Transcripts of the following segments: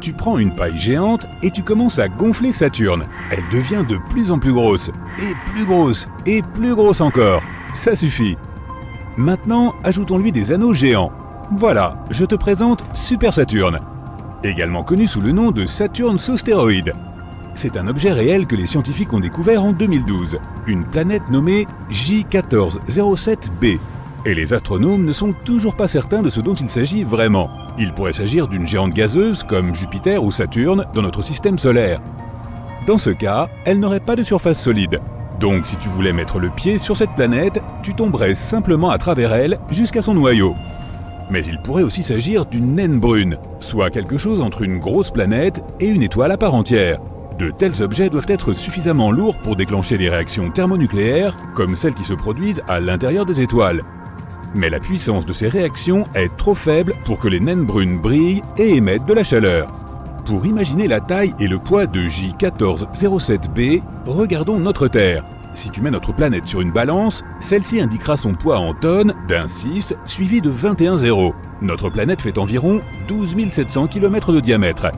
Tu prends une paille géante et tu commences à gonfler Saturne. Elle devient de plus en plus grosse, et plus grosse, et plus grosse encore. Ça suffit. Maintenant, ajoutons-lui des anneaux géants. Voilà, je te présente Super Saturne, également connu sous le nom de Saturne sous stéroïdes. C'est un objet réel que les scientifiques ont découvert en 2012, une planète nommée J1407b. Et les astronomes ne sont toujours pas certains de ce dont il s'agit vraiment. Il pourrait s'agir d'une géante gazeuse comme Jupiter ou Saturne dans notre système solaire. Dans ce cas, elle n'aurait pas de surface solide. Donc si tu voulais mettre le pied sur cette planète, tu tomberais simplement à travers elle jusqu'à son noyau. Mais il pourrait aussi s'agir d'une naine brune, soit quelque chose entre une grosse planète et une étoile à part entière. De tels objets doivent être suffisamment lourds pour déclencher des réactions thermonucléaires, comme celles qui se produisent à l'intérieur des étoiles. Mais la puissance de ces réactions est trop faible pour que les naines brunes brillent et émettent de la chaleur. Pour imaginer la taille et le poids de J1407b, regardons notre Terre. Si tu mets notre planète sur une balance, celle-ci indiquera son poids en tonnes d'un 6 suivi de 21 zéros. Notre planète fait environ 12 700 km de diamètre.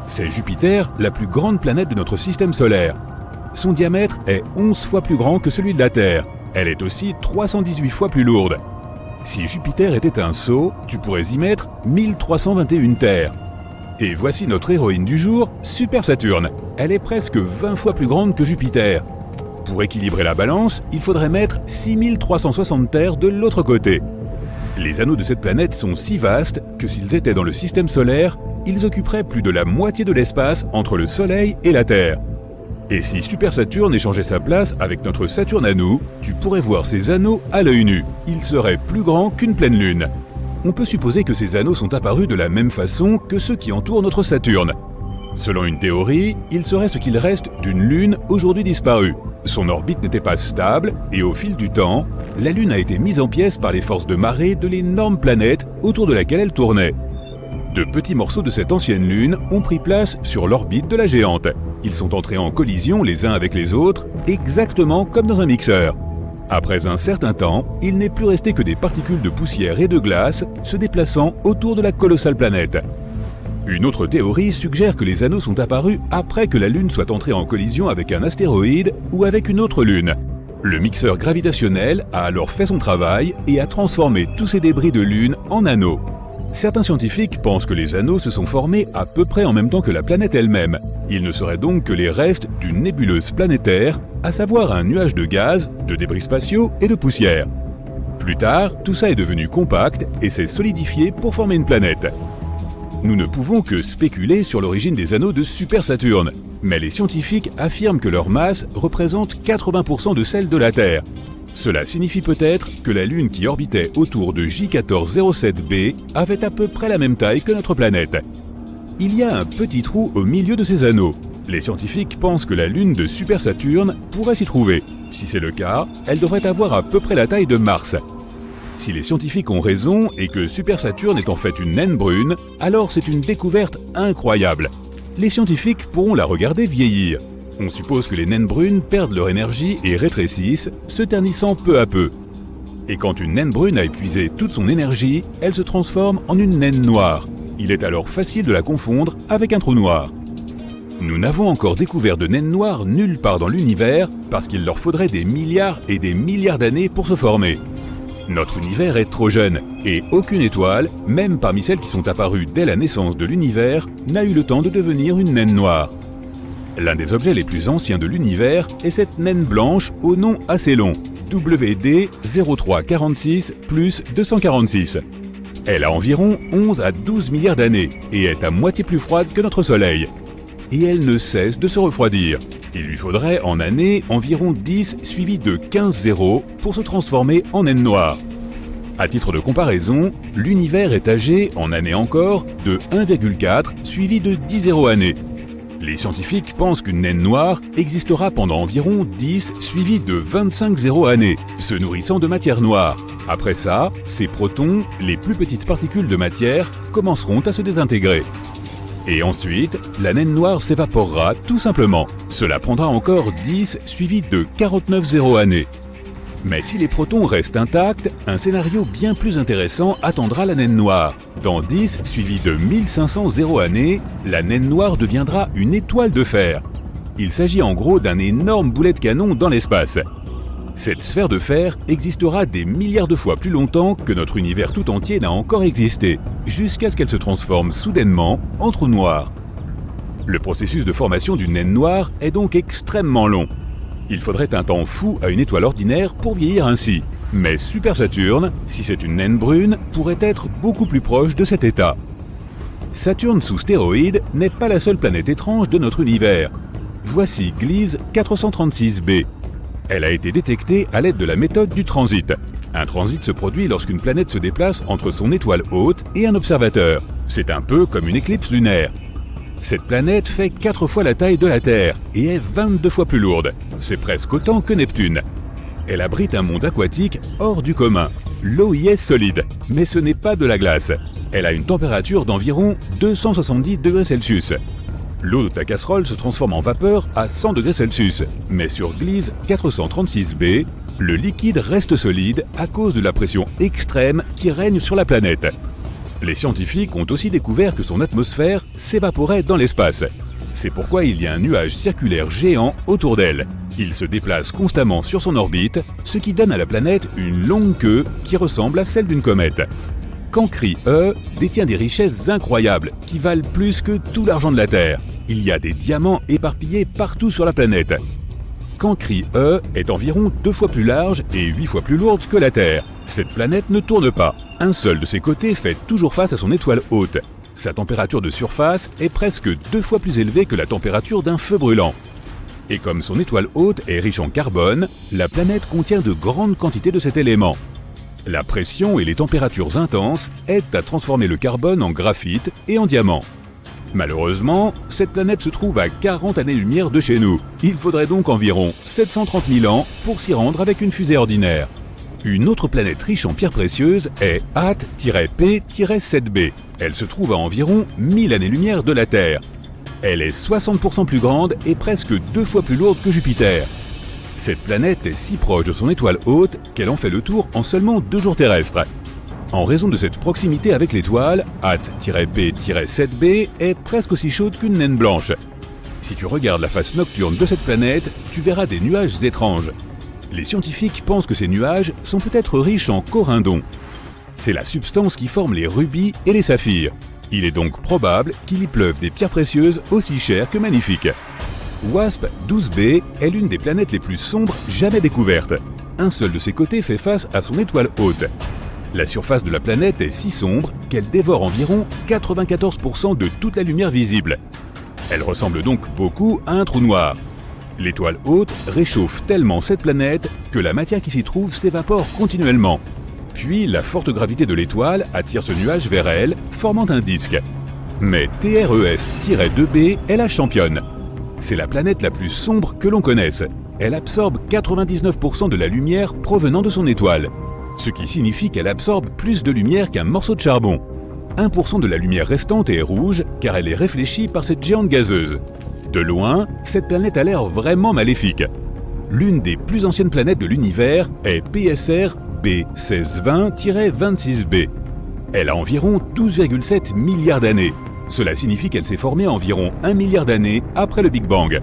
C'est Jupiter, la plus grande planète de notre système solaire. Son diamètre est 11 fois plus grand que celui de la Terre. Elle est aussi 318 fois plus lourde. Si Jupiter était un seau, tu pourrais y mettre 1321 terres. Et voici notre héroïne du jour, Super Saturne. Elle est presque 20 fois plus grande que Jupiter. Pour équilibrer la balance, il faudrait mettre 6360 terres de l'autre côté. Les anneaux de cette planète sont si vastes que s'ils étaient dans le système solaire, ils occuperaient plus de la moitié de l'espace entre le Soleil et la Terre. Et si Super Saturne échangeait sa place avec notre Saturne à nous, tu pourrais voir ces anneaux à l'œil nu. Ils seraient plus grands qu'une pleine lune. On peut supposer que ces anneaux sont apparus de la même façon que ceux qui entourent notre Saturne. Selon une théorie, il serait ce qu'il reste d'une lune aujourd'hui disparue. Son orbite n'était pas stable et au fil du temps, la Lune a été mise en pièces par les forces de marée de l'énorme planète autour de laquelle elle tournait. De petits morceaux de cette ancienne Lune ont pris place sur l'orbite de la géante. Ils sont entrés en collision les uns avec les autres, exactement comme dans un mixeur. Après un certain temps, il n'est plus resté que des particules de poussière et de glace se déplaçant autour de la colossale planète. Une autre théorie suggère que les anneaux sont apparus après que la Lune soit entrée en collision avec un astéroïde ou avec une autre Lune. Le mixeur gravitationnel a alors fait son travail et a transformé tous ces débris de Lune en anneaux. Certains scientifiques pensent que les anneaux se sont formés à peu près en même temps que la planète elle-même. Ils ne seraient donc que les restes d'une nébuleuse planétaire, à savoir un nuage de gaz, de débris spatiaux et de poussière. Plus tard, tout ça est devenu compact et s'est solidifié pour former une planète. Nous ne pouvons que spéculer sur l'origine des anneaux de Super Saturne, mais les scientifiques affirment que leur masse représente 80% de celle de la Terre. Cela signifie peut-être que la Lune qui orbitait autour de J1407b avait à peu près la même taille que notre planète. Il y a un petit trou au milieu de ces anneaux. Les scientifiques pensent que la Lune de Super Saturne pourrait s'y trouver. Si c'est le cas, elle devrait avoir à peu près la taille de Mars. Si les scientifiques ont raison et que Super Saturne est en fait une naine brune, alors c'est une découverte incroyable. Les scientifiques pourront la regarder vieillir. On suppose que les naines brunes perdent leur énergie et rétrécissent, se ternissant peu à peu. Et quand une naine brune a épuisé toute son énergie, elle se transforme en une naine noire. Il est alors facile de la confondre avec un trou noir. Nous n'avons encore découvert de naines noires nulle part dans l'univers parce qu'il leur faudrait des milliards et des milliards d'années pour se former. Notre univers est trop jeune et aucune étoile, même parmi celles qui sont apparues dès la naissance de l'univers, n'a eu le temps de devenir une naine noire. L'un des objets les plus anciens de l'univers est cette naine blanche au nom assez long, WD 0346 plus 246. Elle a environ 11 à 12 milliards d'années et est à moitié plus froide que notre Soleil. Et elle ne cesse de se refroidir. Il lui faudrait en années environ 10 suivi de 15 zéros pour se transformer en naine noire. À titre de comparaison, l'univers est âgé, en années encore, de 1,4 suivi de 10 zéros années. Les scientifiques pensent qu'une naine noire existera pendant environ 10 suivi de 25 zéros années, se nourrissant de matière noire. Après ça, ces protons, les plus petites particules de matière, commenceront à se désintégrer. Et ensuite, la naine noire s'évaporera tout simplement. Cela prendra encore 10 suivi de 49 zéros années. Mais si les protons restent intacts, un scénario bien plus intéressant attendra la naine noire. Dans 10 suivi de 1500 années, la naine noire deviendra une étoile de fer. Il s'agit en gros d'un énorme boulet de canon dans l'espace. Cette sphère de fer existera des milliards de fois plus longtemps que notre univers tout entier n'a encore existé, jusqu'à ce qu'elle se transforme soudainement en trou noir. Le processus de formation d'une naine noire est donc extrêmement long. Il faudrait un temps fou à une étoile ordinaire pour vieillir ainsi. Mais Super Saturne, si c'est une naine brune, pourrait être beaucoup plus proche de cet état. Saturne sous stéroïdes n'est pas la seule planète étrange de notre univers. Voici Gliese 436b. Elle a été détectée à l'aide de la méthode du transit. Un transit se produit lorsqu'une planète se déplace entre son étoile hôte et un observateur. C'est un peu comme une éclipse lunaire. Cette planète fait 4 fois la taille de la Terre et est 22 fois plus lourde. C'est presque autant que Neptune. Elle abrite un monde aquatique hors du commun. L'eau y est solide, mais ce n'est pas de la glace. Elle a une température d'environ 270 degrés Celsius. L'eau de ta casserole se transforme en vapeur à 100 degrés Celsius. Mais sur Gliese 436b, le liquide reste solide à cause de la pression extrême qui règne sur la planète. Les scientifiques ont aussi découvert que son atmosphère s'évaporait dans l'espace. C'est pourquoi il y a un nuage circulaire géant autour d'elle. Il se déplace constamment sur son orbite, ce qui donne à la planète une longue queue qui ressemble à celle d'une comète. Cancri E détient des richesses incroyables qui valent plus que tout l'argent de la Terre. Il y a des diamants éparpillés partout sur la planète. Cancri E est environ 2 fois plus large et 8 fois plus lourde que la Terre. Cette planète ne tourne pas. Un seul de ses côtés fait toujours face à son étoile hôte. Sa température de surface est presque 2 fois plus élevée que la température d'un feu brûlant. Et comme son étoile hôte est riche en carbone, la planète contient de grandes quantités de cet élément. La pression et les températures intenses aident à transformer le carbone en graphite et en diamant. Malheureusement, cette planète se trouve à 40 années-lumière de chez nous. Il faudrait donc environ 730 000 ans pour s'y rendre avec une fusée ordinaire. Une autre planète riche en pierres précieuses est At-P-7b. Elle se trouve à environ 1000 années-lumière de la Terre. Elle est 60% plus grande et presque 2 fois plus lourde que Jupiter. Cette planète est si proche de son étoile hôte qu'elle en fait le tour en seulement 2 jours terrestres. En raison de cette proximité avec l'étoile, At-P-7b est presque aussi chaude qu'une naine blanche. Si tu regardes la face nocturne de cette planète, tu verras des nuages étranges. Les scientifiques pensent que ces nuages sont peut-être riches en corindon. C'est la substance qui forme les rubis et les saphirs. Il est donc probable qu'il y pleuve des pierres précieuses aussi chères que magnifiques. WASP-12b est l'une des planètes les plus sombres jamais découvertes. Un seul de ses côtés fait face à son étoile hôte. La surface de la planète est si sombre qu'elle dévore environ 94% de toute la lumière visible. Elle ressemble donc beaucoup à un trou noir. L'étoile hôte réchauffe tellement cette planète que la matière qui s'y trouve s'évapore continuellement. Puis la forte gravité de l'étoile attire ce nuage vers elle, formant un disque. Mais TRES-2b est la championne. C'est la planète la plus sombre que l'on connaisse. Elle absorbe 99% de la lumière provenant de son étoile. Ce qui signifie qu'elle absorbe plus de lumière qu'un morceau de charbon. 1% de la lumière restante est rouge car elle est réfléchie par cette géante gazeuse. De loin, cette planète a l'air vraiment maléfique. L'une des plus anciennes planètes de l'univers est PSR B1620-26b. Elle a environ 12,7 milliards d'années. Cela signifie qu'elle s'est formée environ 1 milliard d'années après le Big Bang.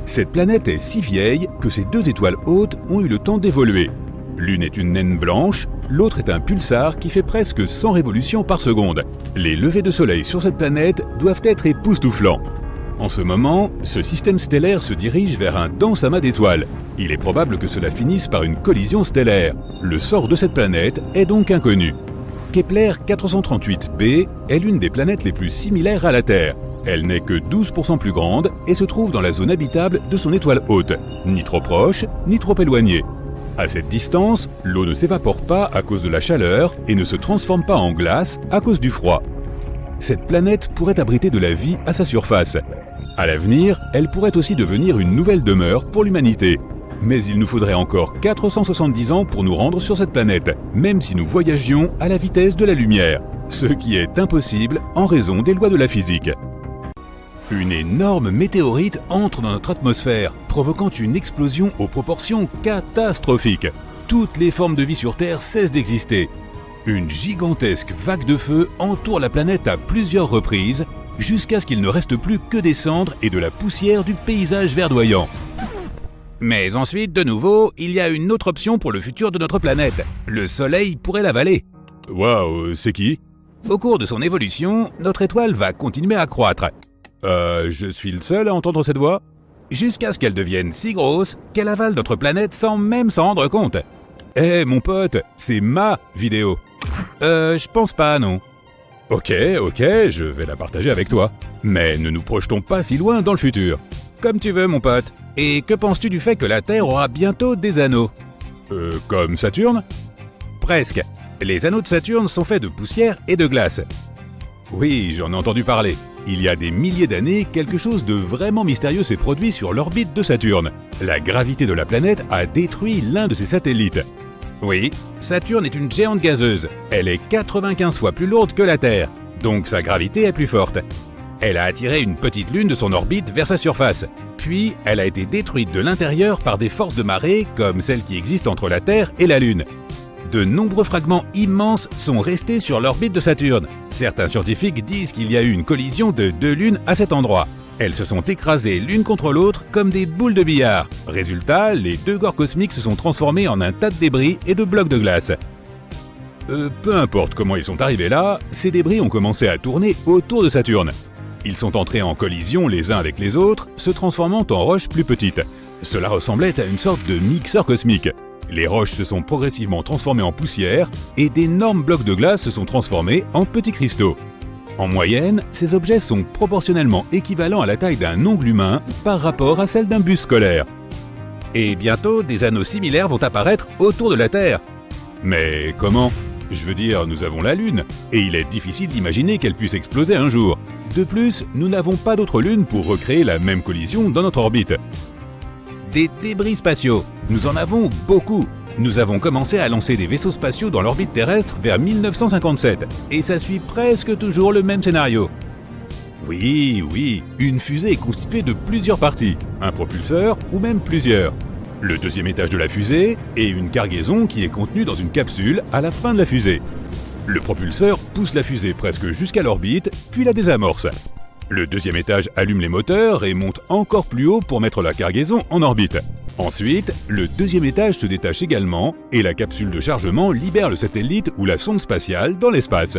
Cette planète est si vieille que ces 2 étoiles hautes ont eu le temps d'évoluer. L'une est une naine blanche, l'autre est un pulsar qui fait presque 100 révolutions par seconde. Les levées de soleil sur cette planète doivent être époustouflants. En ce moment, ce système stellaire se dirige vers un dense amas d'étoiles. Il est probable que cela finisse par une collision stellaire. Le sort de cette planète est donc inconnu. Kepler 438b est l'une des planètes les plus similaires à la Terre. Elle n'est que 12% plus grande et se trouve dans la zone habitable de son étoile hôte, ni trop proche, ni trop éloignée. À cette distance, l'eau ne s'évapore pas à cause de la chaleur et ne se transforme pas en glace à cause du froid. Cette planète pourrait abriter de la vie à sa surface. À l'avenir, elle pourrait aussi devenir une nouvelle demeure pour l'humanité. Mais il nous faudrait encore 470 ans pour nous rendre sur cette planète, même si nous voyagions à la vitesse de la lumière, ce qui est impossible en raison des lois de la physique. Une énorme météorite entre dans notre atmosphère, provoquant une explosion aux proportions catastrophiques. toutes les formes de vie sur Terre cessent d'exister. Une gigantesque vague de feu entoure la planète à plusieurs reprises, jusqu'à ce qu'il ne reste plus que des cendres et de la poussière du paysage verdoyant. Mais ensuite, de nouveau, il y a une autre option pour le futur de notre planète. Le Soleil pourrait l'avaler. Waouh, c'est qui ? Au cours de son évolution, notre étoile va continuer à croître. Je suis le seul à entendre cette voix ? Jusqu'à ce qu'elle devienne si grosse qu'elle avale notre planète sans même s'en rendre compte. Mon pote, c'est ma vidéo. Je pense pas, non. Ok, je vais la partager avec toi. Mais ne nous projetons pas si loin dans le futur. Comme tu veux, mon pote. Et que penses-tu du fait que la Terre aura bientôt des anneaux ? Comme Saturne ? Presque. Les anneaux de Saturne sont faits de poussière et de glace. Oui, j'en ai entendu parler. Il y a des milliers d'années, quelque chose de vraiment mystérieux s'est produit sur l'orbite de Saturne. La gravité de la planète a détruit l'un de ses satellites. Oui, Saturne est une géante gazeuse. Elle est 95 fois plus lourde que la Terre, donc sa gravité est plus forte. Elle a attiré une petite lune de son orbite vers sa surface. Puis, elle a été détruite de l'intérieur par des forces de marée comme celles qui existent entre la Terre et la Lune. De nombreux fragments immenses sont restés sur l'orbite de Saturne. Certains scientifiques disent qu'il y a eu une collision de deux lunes à cet endroit. Elles se sont écrasées l'une contre l'autre comme des boules de billard. Résultat, les deux corps cosmiques se sont transformés en un tas de débris et de blocs de glace. Peu importe comment ils sont arrivés là, ces débris ont commencé à tourner autour de Saturne. Ils sont entrés en collision les uns avec les autres, se transformant en roches plus petites. Cela ressemblait à une sorte de mixeur cosmique. Les roches se sont progressivement transformées en poussière et d'énormes blocs de glace se sont transformés en petits cristaux. En moyenne, ces objets sont proportionnellement équivalents à la taille d'un ongle humain par rapport à celle d'un bus scolaire. Et bientôt, des anneaux similaires vont apparaître autour de la Terre. Mais comment ? Je veux dire, nous avons la Lune, et il est difficile d'imaginer qu'elle puisse exploser un jour. De plus, nous n'avons pas d'autre Lune pour recréer la même collision dans notre orbite. Des débris spatiaux, nous en avons beaucoup. Nous avons commencé à lancer des vaisseaux spatiaux dans l'orbite terrestre vers 1957, et ça suit presque toujours le même scénario. Oui, une fusée est constituée de plusieurs parties, un propulseur ou même plusieurs. Le deuxième étage de la fusée et une cargaison qui est contenue dans une capsule à la fin de la fusée. Le propulseur pousse la fusée presque jusqu'à l'orbite, puis la désamorce. Le deuxième étage allume les moteurs et monte encore plus haut pour mettre la cargaison en orbite. Ensuite, le deuxième étage se détache également et la capsule de chargement libère le satellite ou la sonde spatiale dans l'espace.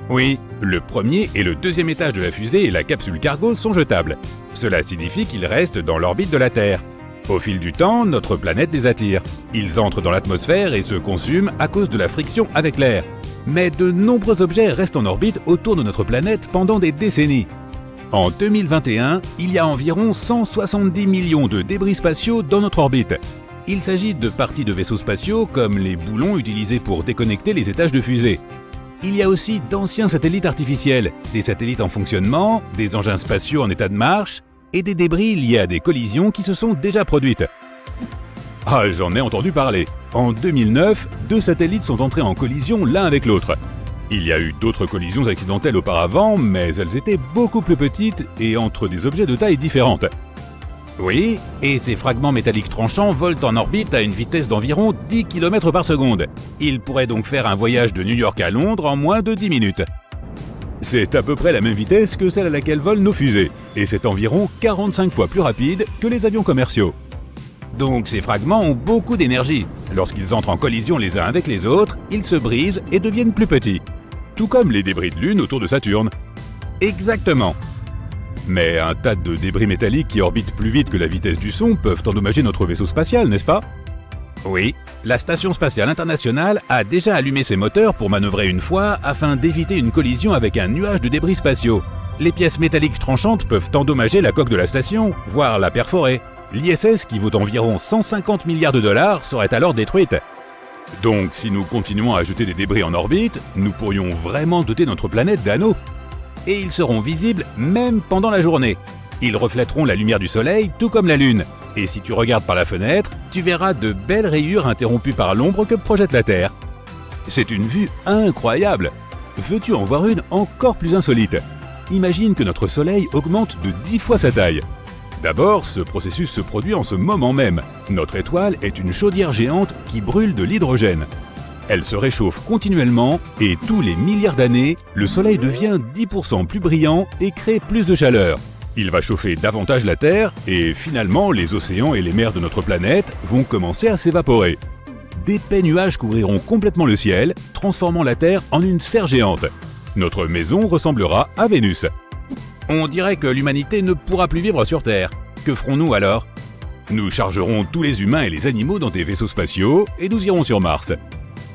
Oui, le premier et le deuxième étage de la fusée et la capsule cargo sont jetables. Cela signifie qu'ils restent dans l'orbite de la Terre. Au fil du temps, notre planète les attire. Ils entrent dans l'atmosphère et se consument à cause de la friction avec l'air. Mais de nombreux objets restent en orbite autour de notre planète pendant des décennies. En 2021, il y a environ 170 millions de débris spatiaux dans notre orbite. Il s'agit de parties de vaisseaux spatiaux comme les boulons utilisés pour déconnecter les étages de fusée. Il y a aussi d'anciens satellites artificiels, des satellites en fonctionnement, des engins spatiaux en état de marche et des débris liés à des collisions qui se sont déjà produites. Ah, j'en ai entendu parler. En 2009, 2 satellites sont entrés en collision l'un avec l'autre. Il y a eu d'autres collisions accidentelles auparavant, mais elles étaient beaucoup plus petites et entre des objets de taille différente. Oui, et ces fragments métalliques tranchants volent en orbite à une vitesse d'environ 10 km par seconde. Ils pourraient donc faire un voyage de New York à Londres en moins de 10 minutes. C'est à peu près la même vitesse que celle à laquelle volent nos fusées, et c'est environ 45 fois plus rapide que les avions commerciaux. Donc ces fragments ont beaucoup d'énergie. Lorsqu'ils entrent en collision les uns avec les autres, ils se brisent et deviennent plus petits. Tout comme les débris de Lune autour de Saturne. Exactement. Mais un tas de débris métalliques qui orbitent plus vite que la vitesse du son peuvent endommager notre vaisseau spatial, n'est-ce pas ? Oui, la Station Spatiale Internationale a déjà allumé ses moteurs pour manœuvrer une fois afin d'éviter une collision avec un nuage de débris spatiaux. Les pièces métalliques tranchantes peuvent endommager la coque de la station, voire la perforer. L'ISS, qui vaut environ 150 milliards de dollars, serait alors détruite. Donc, si nous continuons à jeter des débris en orbite, nous pourrions vraiment doter notre planète d'anneaux. Et ils seront visibles même pendant la journée. Ils reflèteront la lumière du soleil, tout comme la Lune. Et si tu regardes par la fenêtre, tu verras de belles rayures interrompues par l'ombre que projette la Terre. C'est une vue incroyable. Veux-tu en voir une encore plus insolite ? Imagine que notre soleil augmente de 10 fois sa taille. D'abord, ce processus se produit en ce moment même. Notre étoile est une chaudière géante qui brûle de l'hydrogène. Elle se réchauffe continuellement et tous les milliards d'années, le Soleil devient 10% plus brillant et crée plus de chaleur. Il va chauffer davantage la Terre et finalement les océans et les mers de notre planète vont commencer à s'évaporer. D'épais nuages couvriront complètement le ciel, transformant la Terre en une serre géante. Notre maison ressemblera à Vénus. On dirait que l'humanité ne pourra plus vivre sur Terre. Que ferons-nous alors? Nous chargerons tous les humains et les animaux dans des vaisseaux spatiaux et nous irons sur Mars.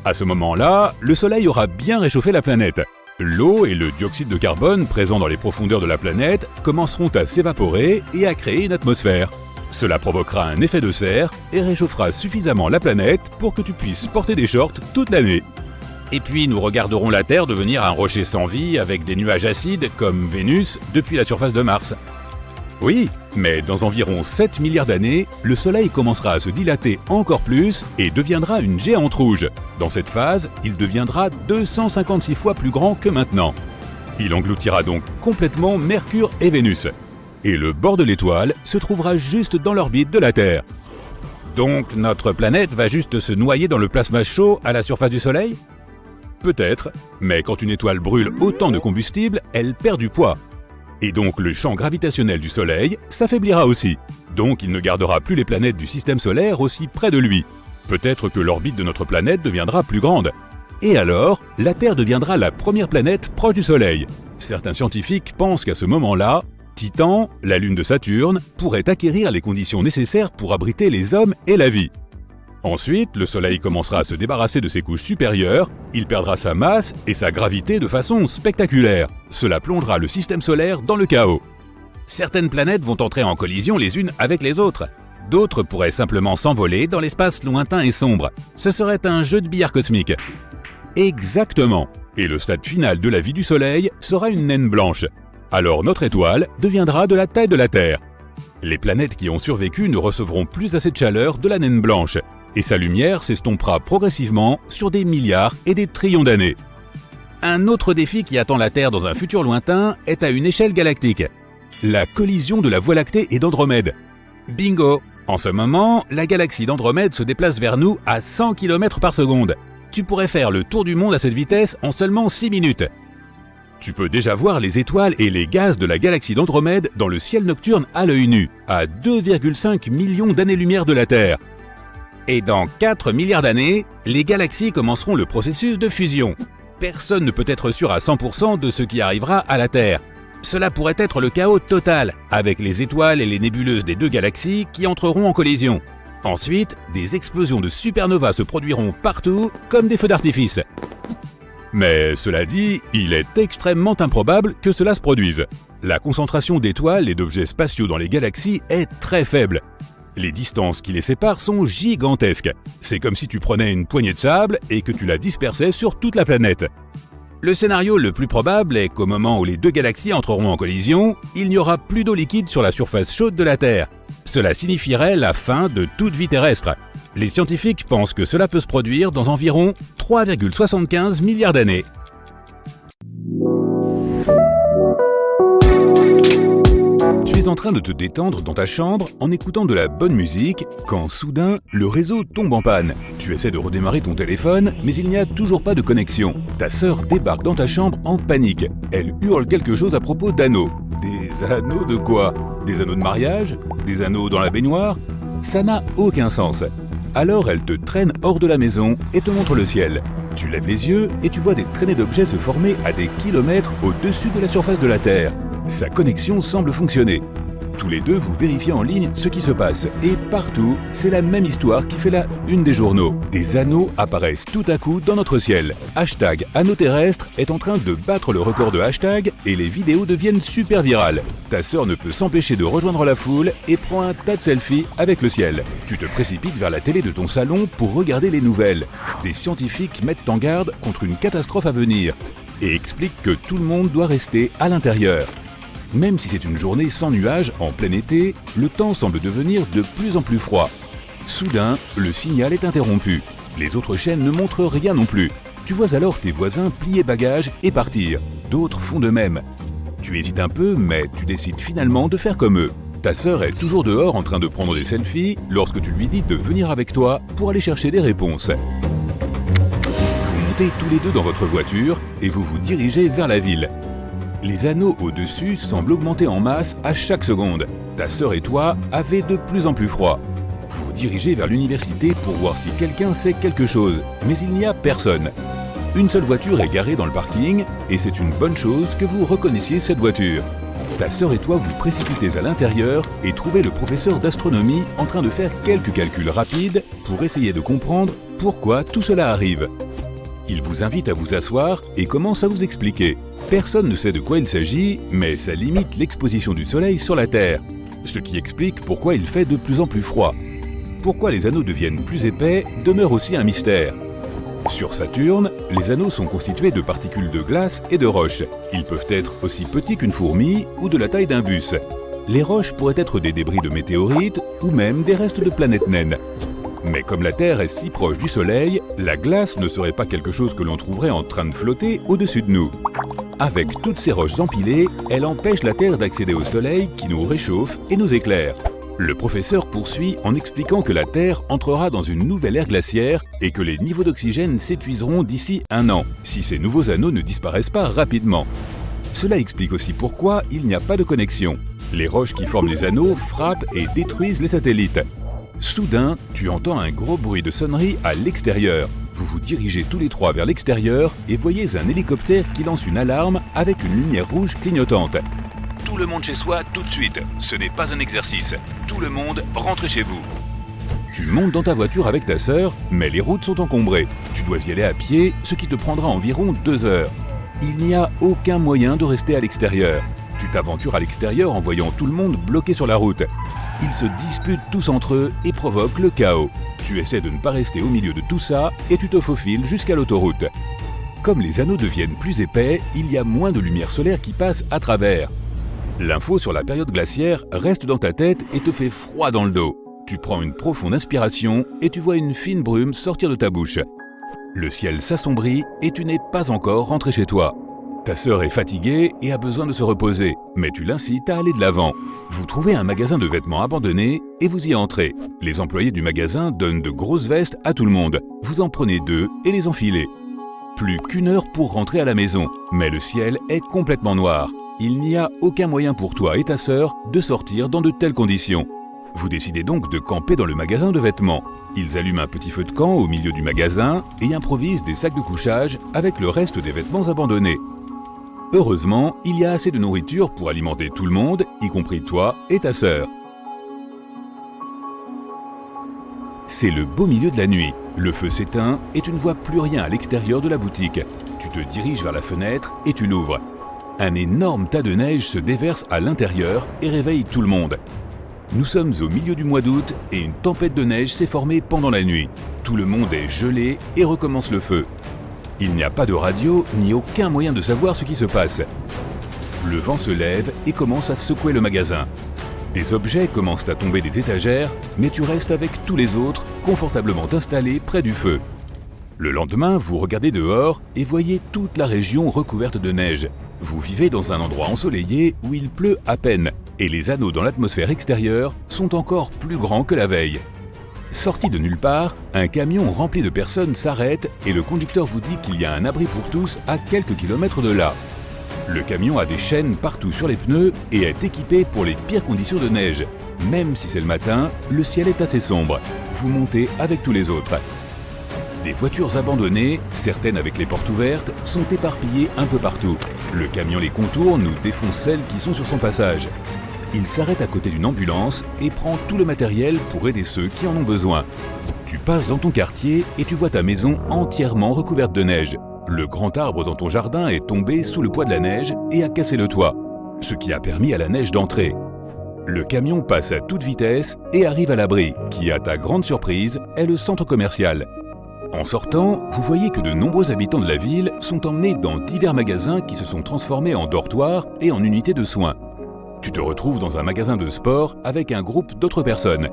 À ce moment-là, le Soleil aura bien réchauffé la planète. L'eau et le dioxyde de carbone présents dans les profondeurs de la planète commenceront à s'évaporer et à créer une atmosphère. Cela provoquera un effet de serre et réchauffera suffisamment la planète pour que tu puisses porter des shorts toute l'année. Et puis nous regarderons la Terre devenir un rocher sans vie avec des nuages acides comme Vénus depuis la surface de Mars. Oui, mais dans environ 7 milliards d'années, le Soleil commencera à se dilater encore plus et deviendra une géante rouge. Dans cette phase, il deviendra 256 fois plus grand que maintenant. Il engloutira donc complètement Mercure et Vénus. Et le bord de l'étoile se trouvera juste dans l'orbite de la Terre. Donc notre planète va juste se noyer dans le plasma chaud à la surface du Soleil ? Peut-être, mais quand une étoile brûle autant de combustible, elle perd du poids. Et donc le champ gravitationnel du Soleil s'affaiblira aussi. Donc il ne gardera plus les planètes du système solaire aussi près de lui. Peut-être que l'orbite de notre planète deviendra plus grande. Et alors, la Terre deviendra la première planète proche du Soleil. Certains scientifiques pensent qu'à ce moment-là, Titan, la lune de Saturne, pourrait acquérir les conditions nécessaires pour abriter les hommes et la vie. Ensuite, le Soleil commencera à se débarrasser de ses couches supérieures, il perdra sa masse et sa gravité de façon spectaculaire. Cela plongera le système solaire dans le chaos. Certaines planètes vont entrer en collision les unes avec les autres. D'autres pourraient simplement s'envoler dans l'espace lointain et sombre. Ce serait un jeu de billard cosmique. Exactement. Et le stade final de la vie du Soleil sera une naine blanche. Alors notre étoile deviendra de la taille de la Terre. Les planètes qui ont survécu ne recevront plus assez de chaleur de la naine blanche. Et sa lumière s'estompera progressivement sur des milliards et des trillions d'années. Un autre défi qui attend la Terre dans un futur lointain est à une échelle galactique. La collision de la Voie lactée et d'Andromède. Bingo! En ce moment, la galaxie d'Andromède se déplace vers nous à 100 km par seconde. Tu pourrais faire le tour du monde à cette vitesse en seulement 6 minutes. Tu peux déjà voir les étoiles et les gaz de la galaxie d'Andromède dans le ciel nocturne à l'œil nu, à 2,5 millions d'années-lumière de la Terre. Et dans 4 milliards d'années, les galaxies commenceront le processus de fusion. Personne ne peut être sûr à 100% de ce qui arrivera à la Terre. Cela pourrait être le chaos total, avec les étoiles et les nébuleuses des deux galaxies qui entreront en collision. Ensuite, des explosions de supernovas se produiront partout, comme des feux d'artifice. Mais cela dit, il est extrêmement improbable que cela se produise. La concentration d'étoiles et d'objets spatiaux dans les galaxies est très faible. Les distances qui les séparent sont gigantesques. C'est comme si tu prenais une poignée de sable et que tu la dispersais sur toute la planète. Le scénario le plus probable est qu'au moment où les deux galaxies entreront en collision, il n'y aura plus d'eau liquide sur la surface chaude de la Terre. Cela signifierait la fin de toute vie terrestre. Les scientifiques pensent que cela peut se produire dans environ 3,75 milliards d'années. Tu es en train de te détendre dans ta chambre en écoutant de la bonne musique quand soudain le réseau tombe en panne. Tu essaies de redémarrer ton téléphone mais il n'y a toujours pas de connexion. Ta sœur débarque dans ta chambre en panique. Elle hurle quelque chose à propos d'anneaux. Des anneaux de quoi? Des anneaux de mariage? Des anneaux dans la baignoire? Ça n'a aucun sens. Alors elle te traîne hors de la maison et te montre le ciel. Tu lèves les yeux et tu vois des traînées d'objets se former à des kilomètres au-dessus de la surface de la Terre. Sa connexion semble fonctionner. Tous les deux, vous vérifiez en ligne ce qui se passe. Et partout, c'est la même histoire qui fait la une des journaux. Des anneaux apparaissent tout à coup dans notre ciel. Hashtag anneau terrestre est en train de battre le record de hashtag et les vidéos deviennent super virales. Ta sœur ne peut s'empêcher de rejoindre la foule et prend un tas de selfies avec le ciel. Tu te précipites vers la télé de ton salon pour regarder les nouvelles. Des scientifiques mettent en garde contre une catastrophe à venir et expliquent que tout le monde doit rester à l'intérieur. Même si c'est une journée sans nuages en plein été, le temps semble devenir de plus en plus froid. Soudain, le signal est interrompu. Les autres chaînes ne montrent rien non plus. Tu vois alors tes voisins plier bagages et partir. D'autres font de même. Tu hésites un peu, mais tu décides finalement de faire comme eux. Ta sœur est toujours dehors en train de prendre des selfies lorsque tu lui dis de venir avec toi pour aller chercher des réponses. Vous montez tous les deux dans votre voiture et vous vous dirigez vers la ville. Les anneaux au-dessus semblent augmenter en masse à chaque seconde. Ta sœur et toi avez de plus en plus froid. Vous vous dirigez vers l'université pour voir si quelqu'un sait quelque chose, mais il n'y a personne. Une seule voiture est garée dans le parking et c'est une bonne chose que vous reconnaissiez cette voiture. Ta sœur et toi vous précipitez à l'intérieur et trouvez le professeur d'astronomie en train de faire quelques calculs rapides pour essayer de comprendre pourquoi tout cela arrive. Il vous invite à vous asseoir et commence à vous expliquer. Personne ne sait de quoi il s'agit, mais ça limite l'exposition du soleil sur la Terre, ce qui explique pourquoi il fait de plus en plus froid. Pourquoi les anneaux deviennent plus épais demeure aussi un mystère. Sur Saturne, les anneaux sont constitués de particules de glace et de roches. Ils peuvent être aussi petits qu'une fourmi ou de la taille d'un bus. Les roches pourraient être des débris de météorites ou même des restes de planètes naines. Mais comme la Terre est si proche du Soleil, la glace ne serait pas quelque chose que l'on trouverait en train de flotter au-dessus de nous. Avec toutes ces roches empilées, elle empêche la Terre d'accéder au Soleil qui nous réchauffe et nous éclaire. Le professeur poursuit en expliquant que la Terre entrera dans une nouvelle ère glaciaire et que les niveaux d'oxygène s'épuiseront d'ici 1 an, si ces nouveaux anneaux ne disparaissent pas rapidement. Cela explique aussi pourquoi il n'y a pas de connexion. Les roches qui forment les anneaux frappent et détruisent les satellites. Soudain, tu entends un gros bruit de sonnerie à l'extérieur. Vous vous dirigez tous les trois vers l'extérieur et voyez un hélicoptère qui lance une alarme avec une lumière rouge clignotante. Tout le monde chez soi tout de suite, ce n'est pas un exercice. Tout le monde, rentrez chez vous. Tu montes dans ta voiture avec ta sœur, mais les routes sont encombrées. Tu dois y aller à pied, ce qui te prendra environ 2 heures. Il n'y a aucun moyen de rester à l'extérieur. Tu t'aventures à l'extérieur en voyant tout le monde bloqué sur la route. Ils se disputent tous entre eux et provoquent le chaos. Tu essaies de ne pas rester au milieu de tout ça et tu te faufiles jusqu'à l'autoroute. Comme les anneaux deviennent plus épais, il y a moins de lumière solaire qui passe à travers. L'info sur la période glaciaire reste dans ta tête et te fait froid dans le dos. Tu prends une profonde inspiration et tu vois une fine brume sortir de ta bouche. Le ciel s'assombrit et tu n'es pas encore rentré chez toi. Ta sœur est fatiguée et a besoin de se reposer, mais tu l'incites à aller de l'avant. Vous trouvez un magasin de vêtements abandonné et vous y entrez. Les employés du magasin donnent de grosses vestes à tout le monde. Vous en prenez 2 et les enfilez. Plus qu'1 heure pour rentrer à la maison, mais le ciel est complètement noir. Il n'y a aucun moyen pour toi et ta sœur de sortir dans de telles conditions. Vous décidez donc de camper dans le magasin de vêtements. Ils allument un petit feu de camp au milieu du magasin et improvisent des sacs de couchage avec le reste des vêtements abandonnés. Heureusement, il y a assez de nourriture pour alimenter tout le monde, y compris toi et ta sœur. C'est le beau milieu de la nuit. Le feu s'éteint et tu ne vois plus rien à l'extérieur de la boutique. Tu te diriges vers la fenêtre et tu l'ouvres. Un énorme tas de neige se déverse à l'intérieur et réveille tout le monde. Nous sommes au milieu du mois d'août et une tempête de neige s'est formée pendant la nuit. Tout le monde est gelé et recommence le feu. Il n'y a pas de radio ni aucun moyen de savoir ce qui se passe. Le vent se lève et commence à secouer le magasin. Des objets commencent à tomber des étagères, mais tu restes avec tous les autres, confortablement installés près du feu. Le lendemain, vous regardez dehors et voyez toute la région recouverte de neige. Vous vivez dans un endroit ensoleillé où il pleut à peine, et les anneaux dans l'atmosphère extérieure sont encore plus grands que la veille. Sorti de nulle part, un camion rempli de personnes s'arrête et le conducteur vous dit qu'il y a un abri pour tous à quelques kilomètres de là. Le camion a des chaînes partout sur les pneus et est équipé pour les pires conditions de neige. Même si c'est le matin, le ciel est assez sombre. Vous montez avec tous les autres. Des voitures abandonnées, certaines avec les portes ouvertes, sont éparpillées un peu partout. Le camion les contourne ou défonce celles qui sont sur son passage. Il s'arrête à côté d'une ambulance et prend tout le matériel pour aider ceux qui en ont besoin. Tu passes dans ton quartier et tu vois ta maison entièrement recouverte de neige. Le grand arbre dans ton jardin est tombé sous le poids de la neige et a cassé le toit, ce qui a permis à la neige d'entrer. Le camion passe à toute vitesse et arrive à l'abri, qui, à ta grande surprise, est le centre commercial. En sortant, vous voyez que de nombreux habitants de la ville sont emmenés dans divers magasins qui se sont transformés en dortoirs et en unités de soins. Tu te retrouves dans un magasin de sport avec un groupe d'autres personnes.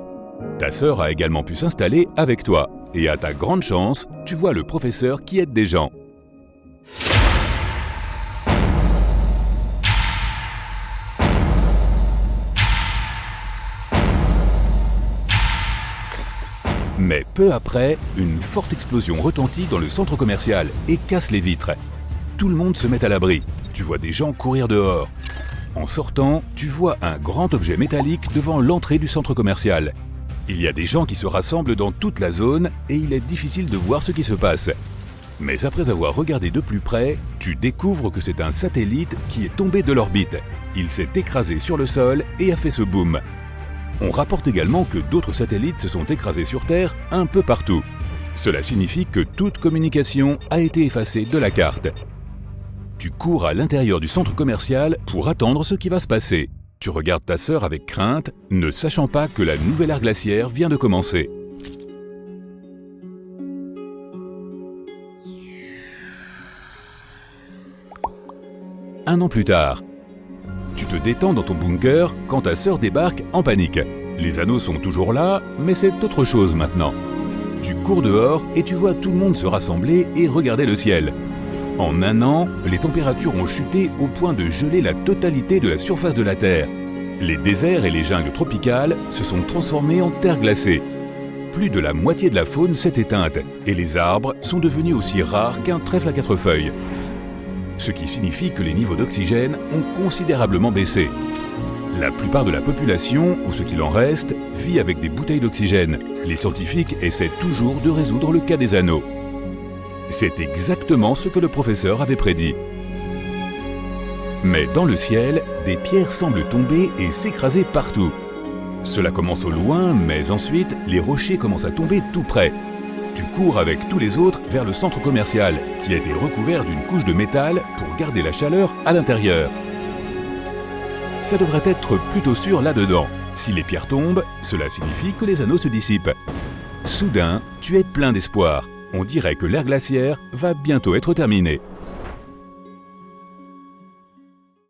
Ta sœur a également pu s'installer avec toi, et à ta grande chance, tu vois le professeur qui aide des gens. Mais peu après, une forte explosion retentit dans le centre commercial et casse les vitres. Tout le monde se met à l'abri. Tu vois des gens courir dehors. En sortant, tu vois un grand objet métallique devant l'entrée du centre commercial. Il y a des gens qui se rassemblent dans toute la zone et il est difficile de voir ce qui se passe. Mais après avoir regardé de plus près, tu découvres que c'est un satellite qui est tombé de l'orbite. Il s'est écrasé sur le sol et a fait ce boom. On rapporte également que d'autres satellites se sont écrasés sur Terre un peu partout. Cela signifie que toute communication a été effacée de la carte. Tu cours à l'intérieur du centre commercial pour attendre ce qui va se passer. Tu regardes ta sœur avec crainte, ne sachant pas que la nouvelle ère glaciaire vient de commencer. Un an plus tard, tu te détends dans ton bunker quand ta sœur débarque en panique. Les anneaux sont toujours là, mais c'est autre chose maintenant. Tu cours dehors et tu vois tout le monde se rassembler et regarder le ciel. En un an, les températures ont chuté au point de geler la totalité de la surface de la Terre. Les déserts et les jungles tropicales se sont transformés en terre glacée. Plus de la moitié de la faune s'est éteinte et les arbres sont devenus aussi rares qu'un trèfle à 4 feuilles. Ce qui signifie que les niveaux d'oxygène ont considérablement baissé. La plupart de la population, ou ce qu'il en reste, vit avec des bouteilles d'oxygène. Les scientifiques essaient toujours de résoudre le cas des anneaux. C'est exactement ce que le professeur avait prédit. Mais dans le ciel, des pierres semblent tomber et s'écraser partout. Cela commence au loin, mais ensuite, les rochers commencent à tomber tout près. Tu cours avec tous les autres vers le centre commercial, qui a été recouvert d'une couche de métal pour garder la chaleur à l'intérieur. Ça devrait être plutôt sûr là-dedans. Si les pierres tombent, cela signifie que les anneaux se dissipent. Soudain, tu es plein d'espoir. On dirait que l'ère glaciaire va bientôt être terminée.